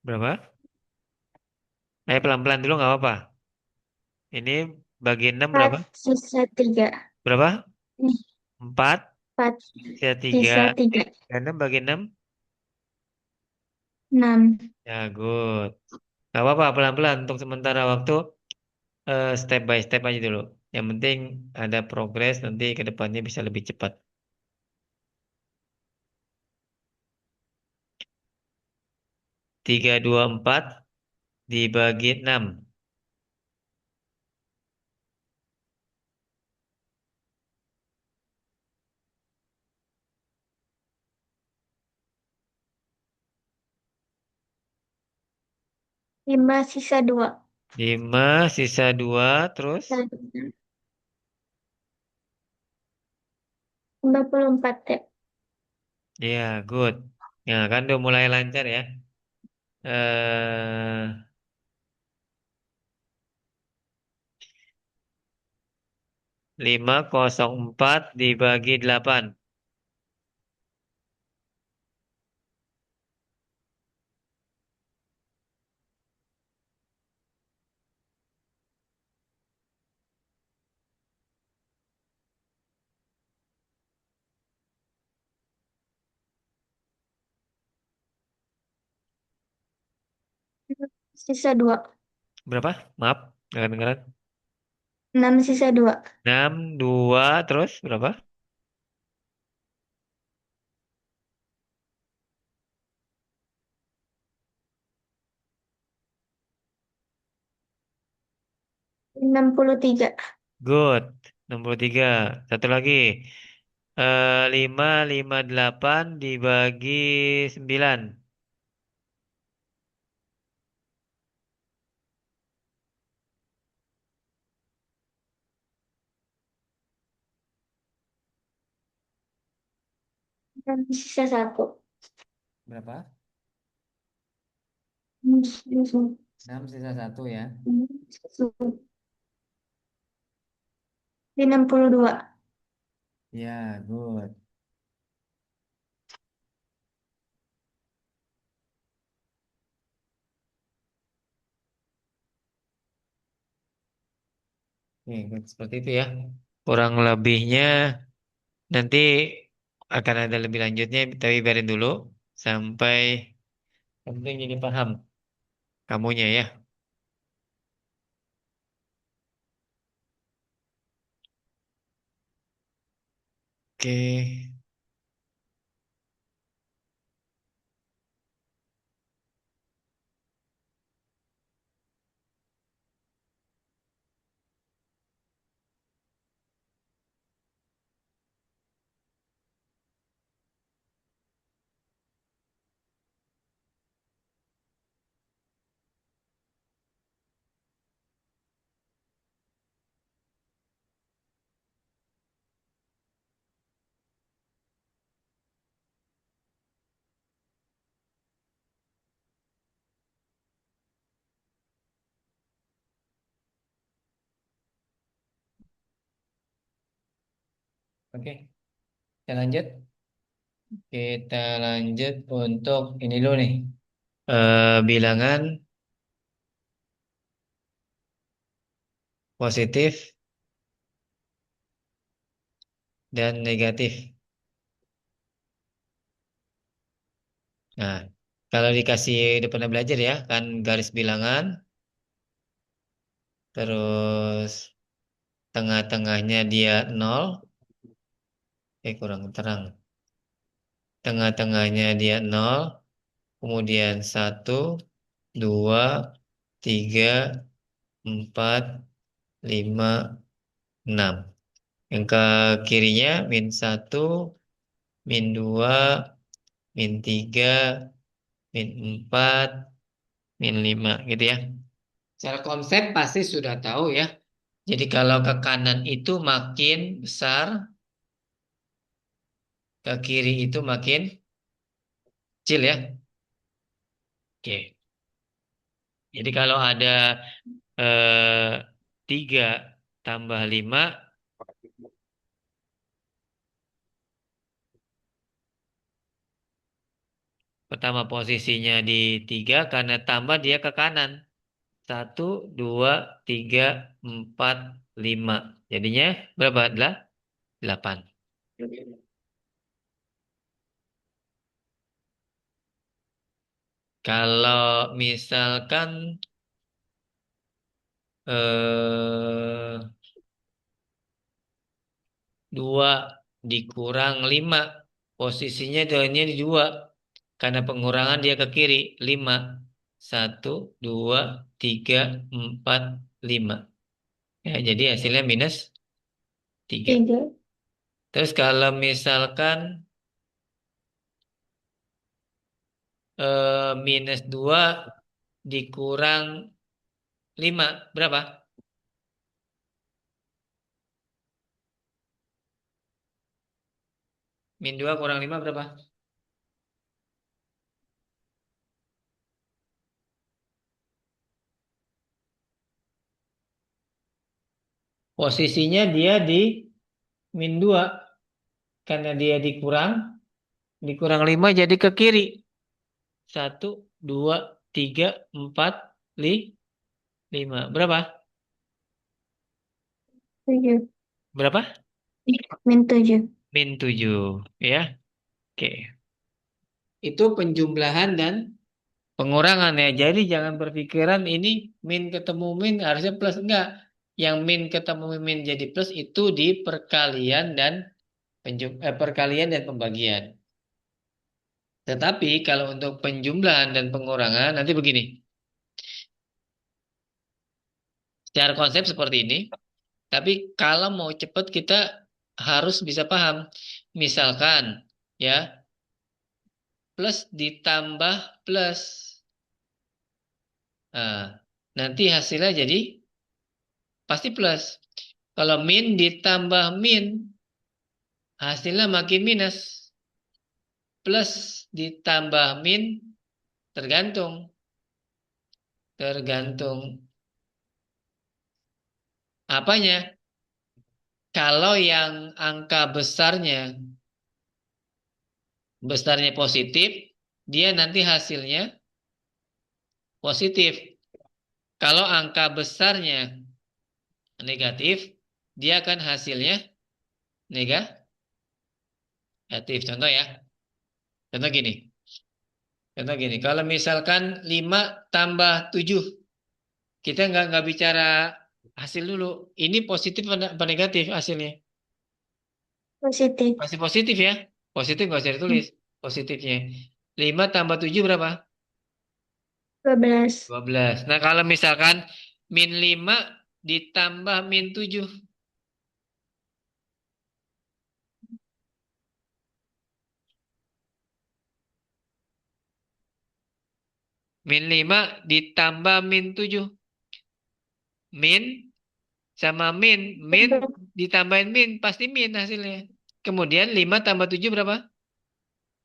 Berapa? Ayo pelan-pelan dulu nggak apa-apa. Ini bagi 6 4 berapa? sisa 3. Berapa? Nih, 4 4 sisa 3. sisa 3. 6 bagi 6. 6. Ya, good. Nggak apa-apa, pelan-pelan untuk sementara waktu. Step by step aja dulu. Yang penting ada progres, nanti ke depannya bisa lebih cepat. 3, 2, 4 dibagi 6. 5 sisa 2. 5 sisa 2 terus. 54 ya. Ya, good. Ya, kan udah mulai lancar ya. Eh 504 dibagi 8. Sisa 2. Berapa? Maaf, nggak kedengeran. 6 sisa 2. 6 2 terus berapa? 63. Good. 63. Satu lagi. 558 dibagi 9. 6 sisa 1. Berapa? 6 sisa 6 sisa satu ya. 62. Ya, good. Oke, good. Seperti itu ya. Kurang lebihnya nanti akan ada lebih lanjutnya, tapi biarin dulu sampai penting jadi paham kamunya ya. Oke. Oke, kita lanjut. Kita lanjut untuk ini dulu nih. Bilangan positif dan negatif. Nah, kalau dikasih udah pernah belajar ya, kan garis bilangan, terus tengah-tengahnya dia nol, kurang terang. Tengah-tengahnya dia nol, kemudian satu, dua, tiga, empat, lima, enam. Yang ke kirinya min satu, min dua, min tiga, min empat, min lima, gitu ya. Secara konsep pasti sudah tahu ya. Jadi kalau ke kanan itu makin besar, ke kiri itu makin kecil ya. Oke. Jadi kalau ada eh, 3 tambah 5, Pertama posisinya di 3 karena tambah dia ke kanan. 1, 2, 3, 4, 5. Jadinya berapa? 8. Kalau misalkan eh, 2 dikurang 5, posisinya dia di 2. Karena pengurangan dia ke kiri. 5. 1, 2, 3, 4, 5. Ya, jadi hasilnya -3. 3. Terus kalau misalkan -2 dikurang 5 berapa? -2 kurang 5 berapa? Posisinya dia di -2 karena dia dikurang 5 jadi ke kiri. 1, 2, 3, 4, 5. Berapa? 7. Berapa? -7. -7 ya. Oke. Itu penjumlahan dan pengurangan ya. Jadi jangan berpikiran ini min ketemu min harusnya plus, enggak. Yang min ketemu min jadi plus itu di perkalian dan perkalian dan pembagian. Tetapi kalau untuk penjumlahan dan pengurangan nanti begini. Secara konsep seperti ini. Tapi kalau mau cepat kita harus bisa paham. Misalkan ya, plus ditambah plus. Nah, nanti hasilnya jadi pasti plus. Kalau min ditambah min, hasilnya makin minus. Plus ditambah min, tergantung. Tergantung apanya? Kalau yang angka besarnya positif, dia nanti hasilnya positif. Kalau angka besarnya negatif, dia akan hasilnya negatif. Contoh ya. Contoh gini. Contoh gini. Kalau misalkan 5 tambah 7, kita nggak bicara hasil dulu. Ini positif apa negatif hasilnya? Positif. Masih positif ya. Positif nggak usah ditulis. Positifnya. 5 tambah 7 berapa? 12. 12. Nah kalau misalkan -5 ditambah -7. -5 ditambah -7. Min sama min ditambahin min pasti min hasilnya. Kemudian 5 tambah 7 berapa?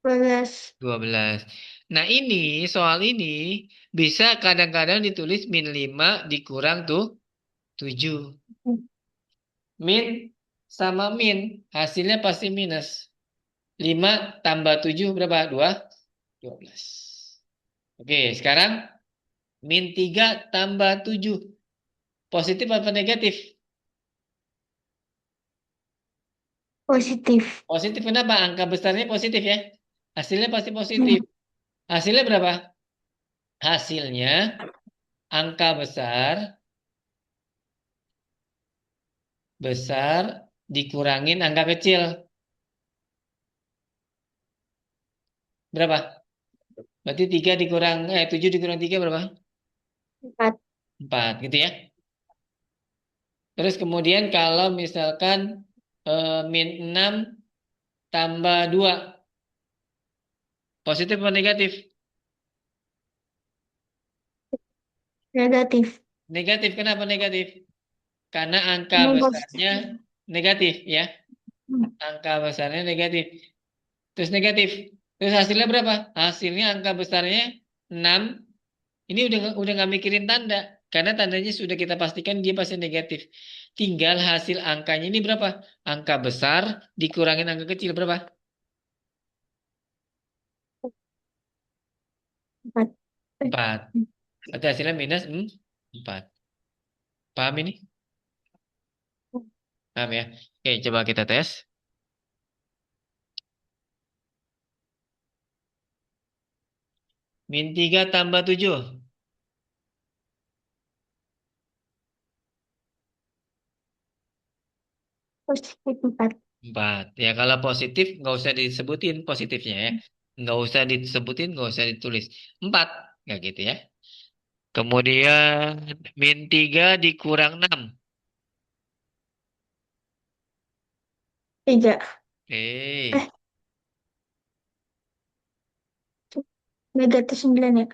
12. 12. Nah ini soal ini bisa kadang-kadang ditulis -5 dikurang tuh 7. Min sama min hasilnya pasti minus. 5 tambah 7 berapa? 12. Oke sekarang -3 tambah 7. Positif apa negatif? Positif. Positif kenapa? Angka besarnya positif ya. Hasilnya pasti positif. Hasilnya berapa? Hasilnya angka besar besar dikurangin angka kecil. Berapa? Berarti 7 dikurang 3 berapa? 4. 4 gitu ya. Terus kemudian kalau misalkan -6 tambah 2 positif atau negatif? Negatif. Negatif kenapa negatif? Karena angka Negatif. besarnya negatif ya. Angka besarnya negatif. Terus negatif. Terus hasilnya berapa? Hasilnya angka besarnya 6. Ini udah nggak mikirin tanda. Karena tandanya sudah kita pastikan dia pasti negatif. Tinggal hasil angkanya ini berapa? Angka besar dikurangin angka kecil berapa? 4. Eh, 4. Berarti hasilnya minus 4. Paham ini? Paham ya? Oke, coba kita tes. Min 3 tambah 7. positif 4. 4. Ya, kalau positif nggak usah disebutin positifnya ya. Nggak usah disebutin, nggak usah ditulis. 4. Nggak gitu ya. Kemudian min 3 dikurang 6. 3. Oke. Eh, negatif 9 ya.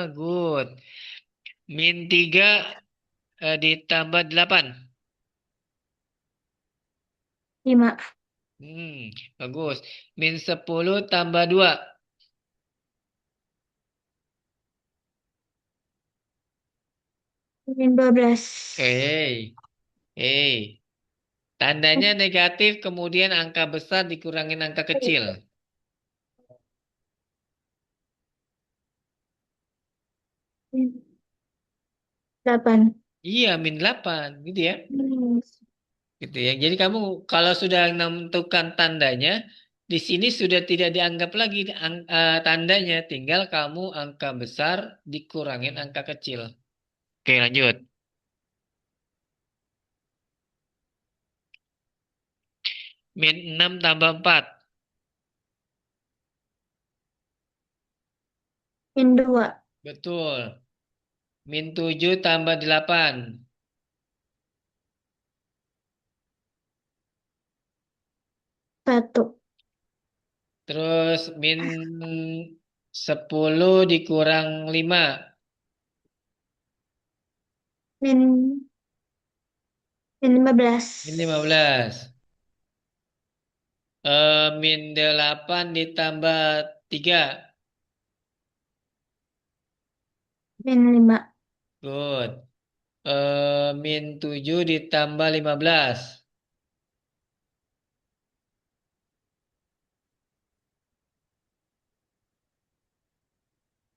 Good. Min 3 ditambah 8. 5. Bagus. Min 10 tambah 2. Min 12. Eh. Tandanya negatif, kemudian angka besar dikurangin angka kecil. Min 8. Iya, min 8, gitu ya. Hmm. Gitu ya. Jadi kamu kalau sudah menentukan tandanya, di sini sudah tidak dianggap lagi tandanya, tinggal kamu angka besar dikurangin angka kecil. Oke, lanjut. Min 6 tambah 4. Min 2. Betul. Min 7 tambah 8. 1. Terus min 10 dikurang 5. Min 15. Min 15. Min 8 ditambah 3. Min 5. Good. Min 7 ditambah 15.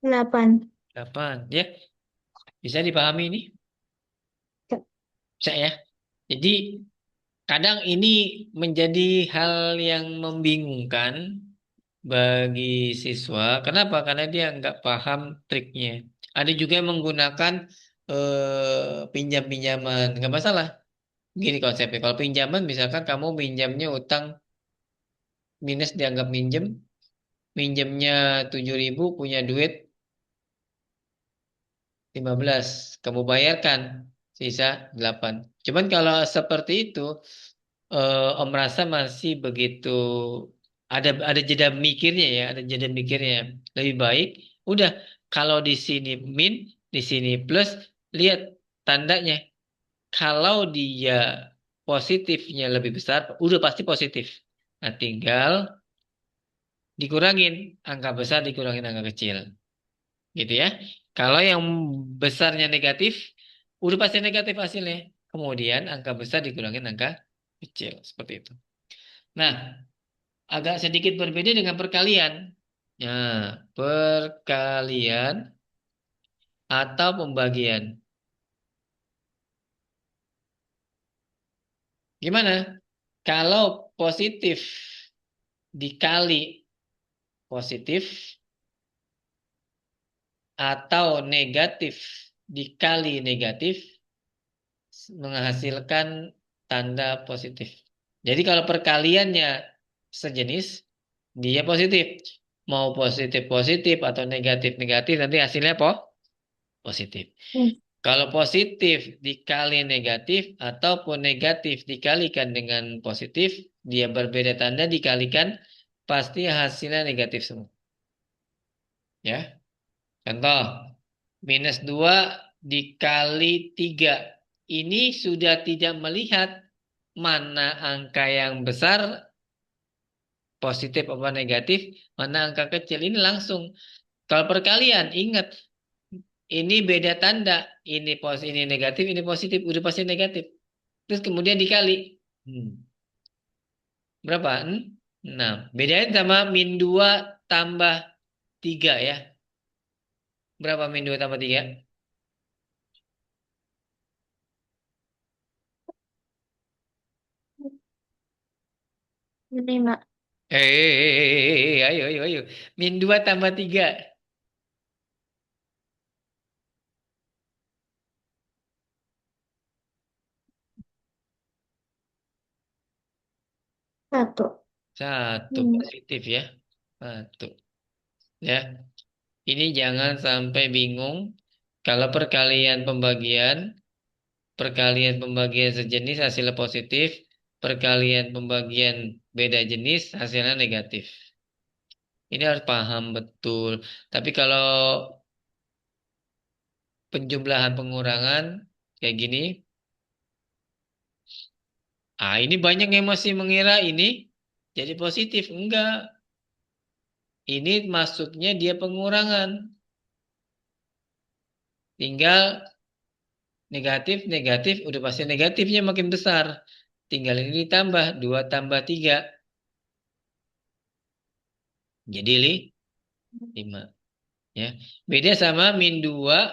Delapan. 8. Ya, bisa dipahami ini? Bisa ya? Jadi kadang ini menjadi hal yang membingungkan bagi siswa. Kenapa? Karena dia nggak paham triknya. Ada juga yang menggunakan pinjam-pinjaman. Nggak masalah. Gini konsepnya. Kalau pinjaman misalkan kamu pinjamnya utang minus dianggap minjem. Minjemnya 7.000 punya duit 15. Kamu bayarkan sisa 8. Cuman kalau seperti itu Om rasa masih begitu ada jeda mikirnya ya, ada jeda mikirnya. Lebih baik udah kalau di sini min, di sini plus, lihat tandanya. Kalau dia positifnya lebih besar, udah pasti positif. Nah, tinggal dikurangin angka besar dikurangin angka kecil. Gitu ya. Kalau yang besarnya negatif, udah pasti negatif hasilnya. Kemudian angka besar dikurangin angka kecil. Seperti itu. Nah, agak sedikit berbeda dengan perkalian. Nah, perkalian atau pembagian. Gimana? Kalau positif dikali positif atau negatif dikali negatif menghasilkan tanda positif. Jadi kalau perkaliannya sejenis, dia positif. Mau positif-positif atau negatif-negatif, nanti hasilnya positif. Hmm. Kalau positif dikali negatif ataupun negatif dikalikan dengan positif, dia berbeda tanda dikalikan, pasti hasilnya negatif semua. Ya, contoh, minus 2 dikali 3. Ini sudah tidak melihat mana angka yang besar, positif apa negatif, mana angka kecil. Ini langsung. Kalau perkalian, ingat, ini beda tanda. Ini negatif, ini positif. Udah pasti negatif. Terus kemudian dikali. Hmm. Berapa? 6. Bedain sama min 2 tambah 3 ya. Berapa min 2 tambah 3? Min 5. Ayo, ayo, ayo. Min 2 tambah 3. 1. Satu Min. positif ya. Satu. Ya. Ini jangan sampai bingung. Kalau perkalian pembagian sejenis hasilnya positif, perkalian pembagian beda jenis hasilnya negatif. Ini harus paham betul. Tapi kalau penjumlahan pengurangan kayak gini, ini banyak yang masih mengira ini jadi positif. Enggak. Ini masuknya dia pengurangan. Tinggal negatif, negatif, udah pasti negatifnya makin besar. Tinggal ini ditambah, 2 tambah 3. Jadi 5. Ya. Beda sama min 2.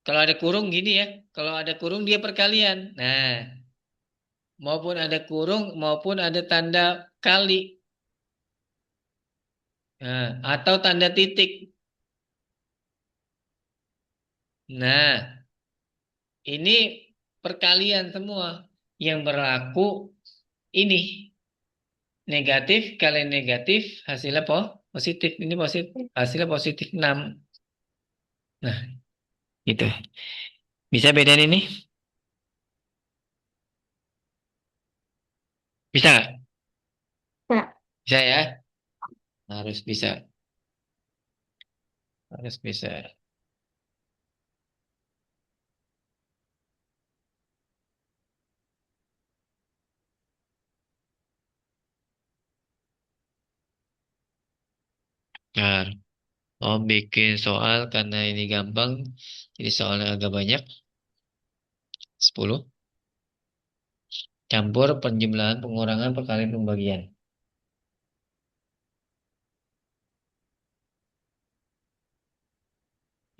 Kalau ada kurung gini ya. Kalau ada kurung dia perkalian. Nah, maupun ada kurung maupun ada tanda kali. Nah, atau tanda titik. Nah, ini perkalian semua. Yang berlaku ini. Negatif kali negatif hasilnya positif. Ini positif. Hasilnya positif 6. Nah, gitu. Bisa bedain ini? Bisa nggak? Tak. Bisa ya? Harus bisa. Harus bisa. Nah, bikin soal karena ini gampang. Jadi soalnya agak banyak. 10. Campur penjumlahan, pengurangan, perkalian, pembagian.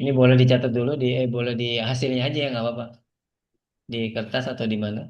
Ini boleh dicatat dulu boleh di hasilnya aja ya nggak apa-apa. Di kertas atau di mana.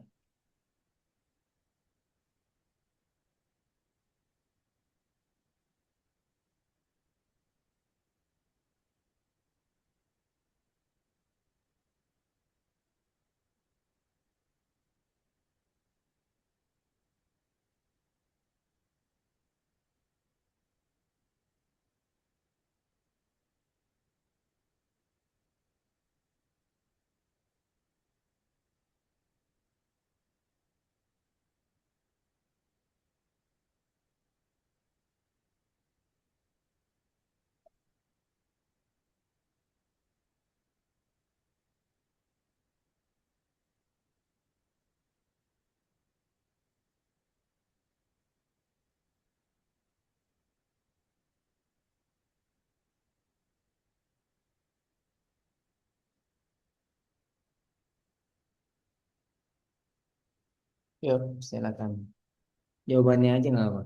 Yuk, silakan. Jawabannya aja nggak apa.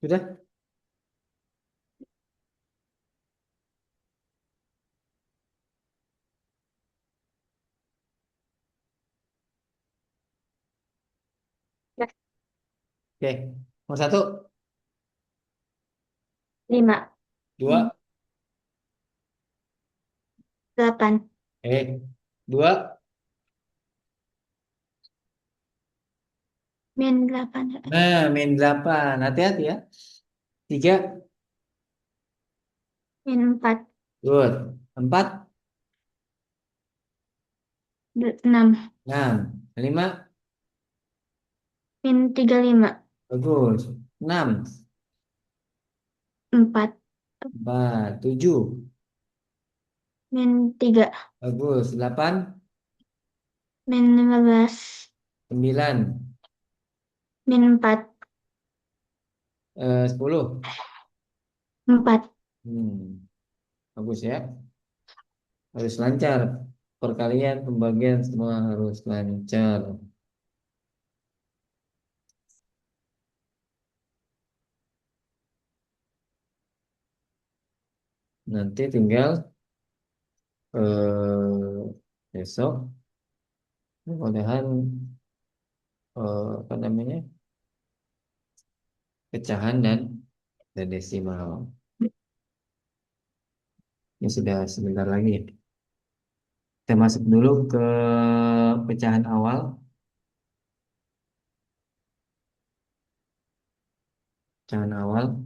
Sudah? Oke. Nomor satu, 5. dua, 8. dua. Min 8. Nah, min 8. Hati-hati ya. Tiga, Min 4. good. Empat, 6. enam. Lima, Min 35. bagus. Enam, 4. empat. Tujuh, Min 3. bagus. Delapan, Min 15. sembilan, Min 4. sepuluh. 4. Bagus ya. Harus lancar. Perkalian, pembagian semua harus lancar. Nanti tinggal besok mudah-mudahan apa namanya pecahan dan desimal. Ini sudah sebentar lagi. Kita masuk dulu ke pecahan awal. Pecahan awal.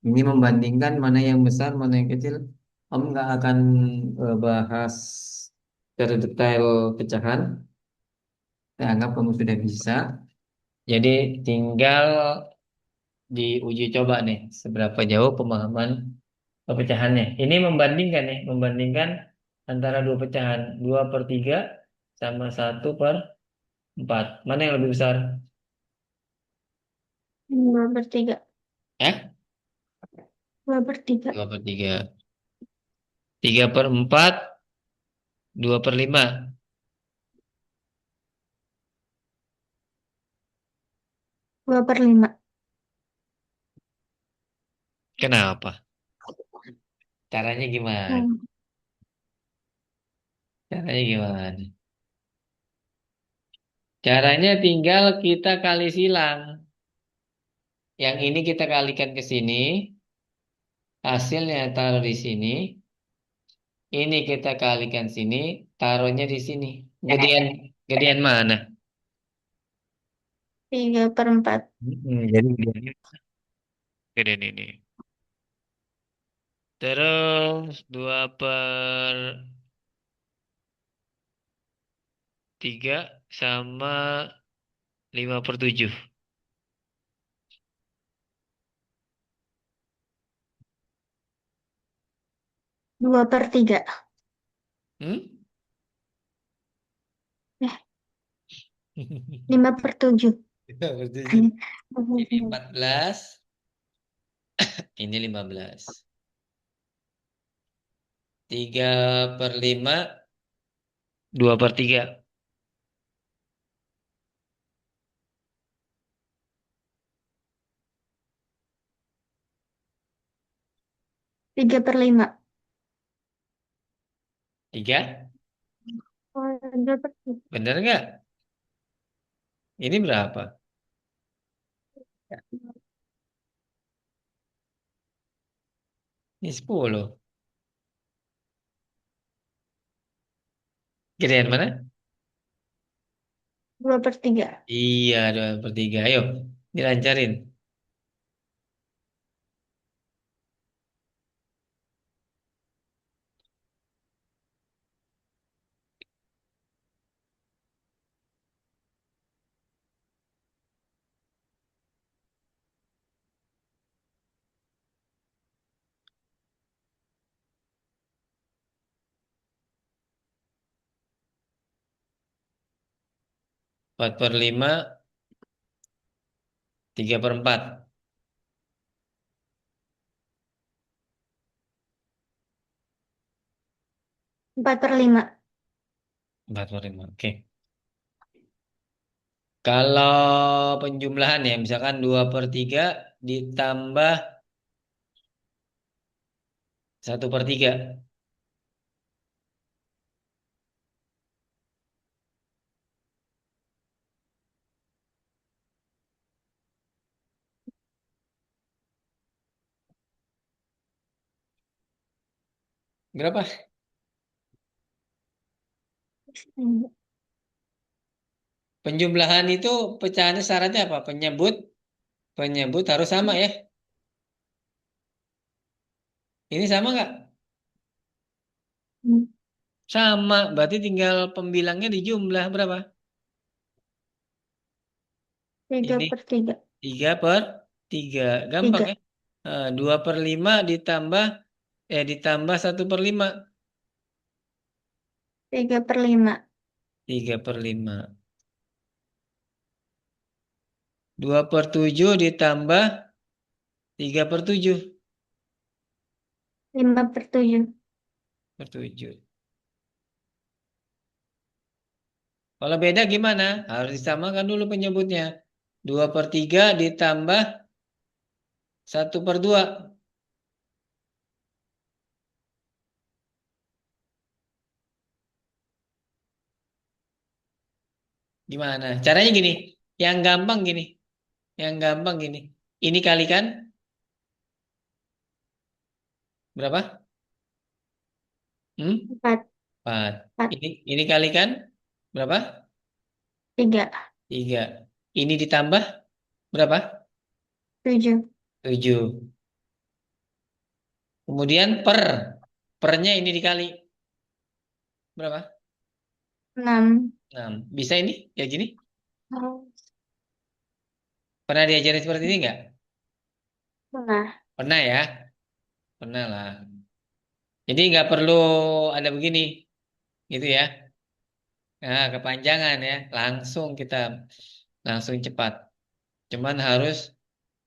Ini membandingkan mana yang besar, mana yang kecil. Om nggak akan bahas secara detail pecahan. Saya anggap kamu sudah bisa. Jadi tinggal diuji coba nih seberapa jauh pemahaman pecahannya. Ini membandingkan nih, membandingkan antara dua pecahan, 2/3 sama 1/4. Mana yang lebih besar? 2/3. Eh? 2/3. 2/3. 3/4, 2/5. 2/5. Kenapa? Caranya gimana? Hmm. Caranya gimana? Caranya tinggal kita kali silang. Yang ini kita kalikan ke sini, hasilnya taruh di sini. Ini kita kalikan sini, taruhnya di sini. Gedean, gedean mana? 3/4. Jadi gedeannya gedean ini. Terus 2/3 sama 5/7. 2/3. Hmm? Eh, 5/7. 5/7. Ini 14, ini 15. 3/5, 2/3. 3/5. Tiga, Oh, 2/3. bener nggak? Ini berapa? Ini 10. Gedean mana? 2/3. Iya, 2/3. Ayo, dilancarin. 4/5, 3/4. 4/5. 4/5. Oke. Kalau penjumlahan ya, misalkan 2/3 ditambah 1/3. Berapa? Penjumlahan itu pecahannya syaratnya apa? Penyebut harus sama ya. Ini sama nggak? Sama, berarti tinggal pembilangnya dijumlah berapa? 3 Ini per 3. 3/3. Gampang 3. ya. 2/5 ditambah 1/5. 3/5. 3/5. 2/7 ditambah 3/7. 5/7. Per 7. Kalau beda gimana? Harus disamakan dulu penyebutnya. 2/3 ditambah 1/2. Gimana? Caranya gini. Yang gampang gini. Yang gampang gini. Ini kalikan berapa? Hmm? 4. 4. 4. Ini kalikan berapa? 3. 3. Ini ditambah berapa? 7. 7. Kemudian pernya ini dikali berapa? 6. 6. Bisa ini? Ya gini? Pernah diajarin seperti ini nggak? Nah, Pernah ya? Pernah lah. Jadi nggak perlu ada begini, gitu ya. Nah, kepanjangan ya. Langsung cepat. Cuman harus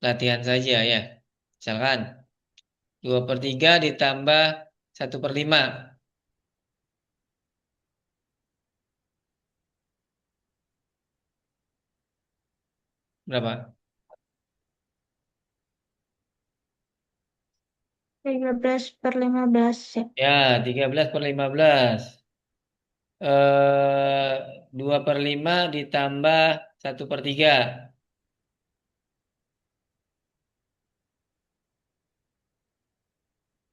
latihan saja ya. Misalkan 2/3 ditambah 1/5. Berapa? 13/15 ya. Ya, 13/15. 2/5 ditambah 1/3.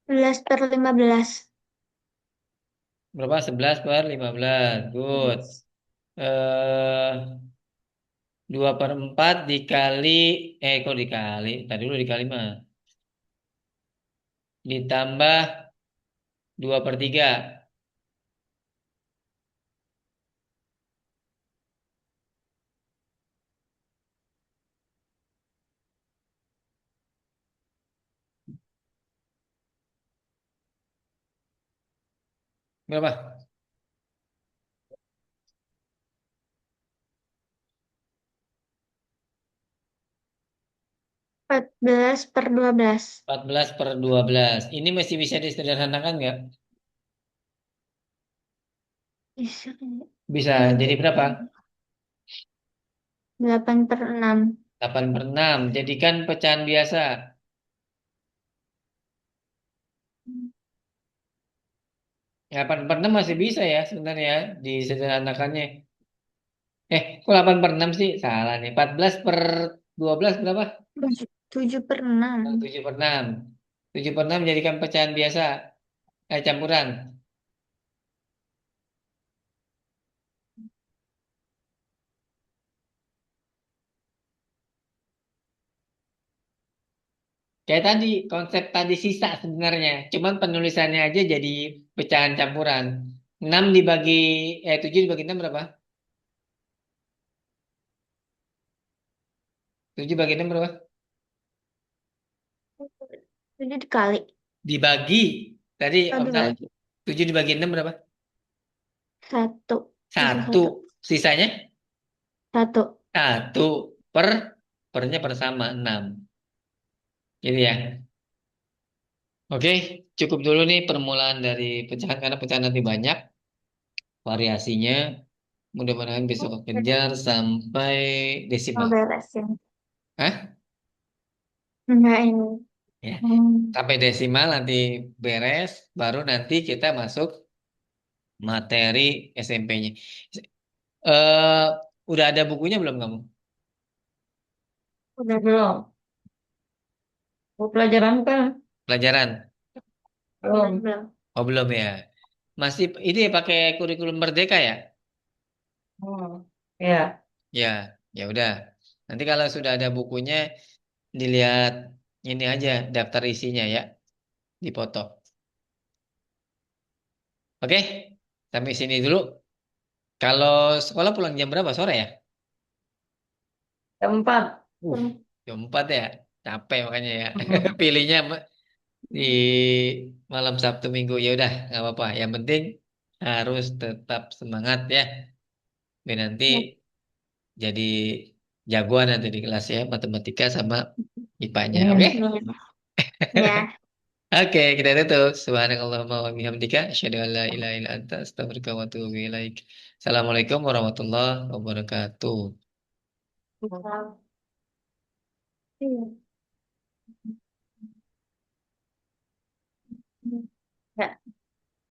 11/15. Berapa? 11/15. Good. Yes. Eh 2/4 dikali, kok dikali? Tadi dulu dikali mah. Ditambah 2/3. Berapa? 14/12. 14/12. Ini masih bisa disederhanakan nggak? Bisa. Bisa. Jadi berapa? 8/6. 8/6. Jadikan pecahan biasa. 8/6 masih bisa ya sebenarnya disederhanakannya. Kok 8/6 sih? Salah nih. 14/12 berapa? 7/6. 7/6. 7/6 jadikan pecahan biasa. Campuran. Kayak tadi, konsep tadi sisa sebenarnya. Cuman penulisannya aja jadi pecahan campuran. 7 dibagi 6 berapa? 7 bagi 6 berapa? 7 dikali. Dibagi. Tadi Oh, om salah. dibagi. 7 dibagi 6 berapa? 1. Sisa Satu. 1. Sisanya? 1. Satu. Per. Pernya per sama 6. Gitu ya. Oke, cukup dulu nih permulaan dari pecahan. Karena pecahan nanti banyak variasinya. Mudah-mudahan besok kejar sampai Mau desimal. beresin. Hah? Enggak ini. Ya. Hmm. Sampai desimal nanti beres. Baru nanti kita masuk materi SMP-nya. Eh, udah ada bukunya belum kamu? Udah belum? Mau pelajaran kan? Pelajaran. Belum. Belum. Oh belum ya. Masih ini pakai kurikulum Merdeka ya? Hmm. Ya. Ya, ya udah. Nanti kalau sudah ada bukunya, dilihat ini aja daftar isinya ya, dipoto. Oke, sampai sini dulu. Kalau sekolah pulang jam berapa sore ya? Keempat. Uh, Hmm. jam 4 ya. Capek makanya ya. Hmm. Pilihnya di malam Sabtu Minggu. Ya udah, nggak apa-apa. Yang penting harus tetap semangat ya. Biar nanti Ya. jadi jagoan nanti di kelas ya, matematika sama IPA-nya. Oke? Amin. Amin. Ya. Oke, kita tutup. Subhanakallahumma wa bihamdika asyhadu an la ilaha illa anta astaghfiruka wa atubu ilaik. Assalamualaikum warahmatullahi wabarakatuh. Iya.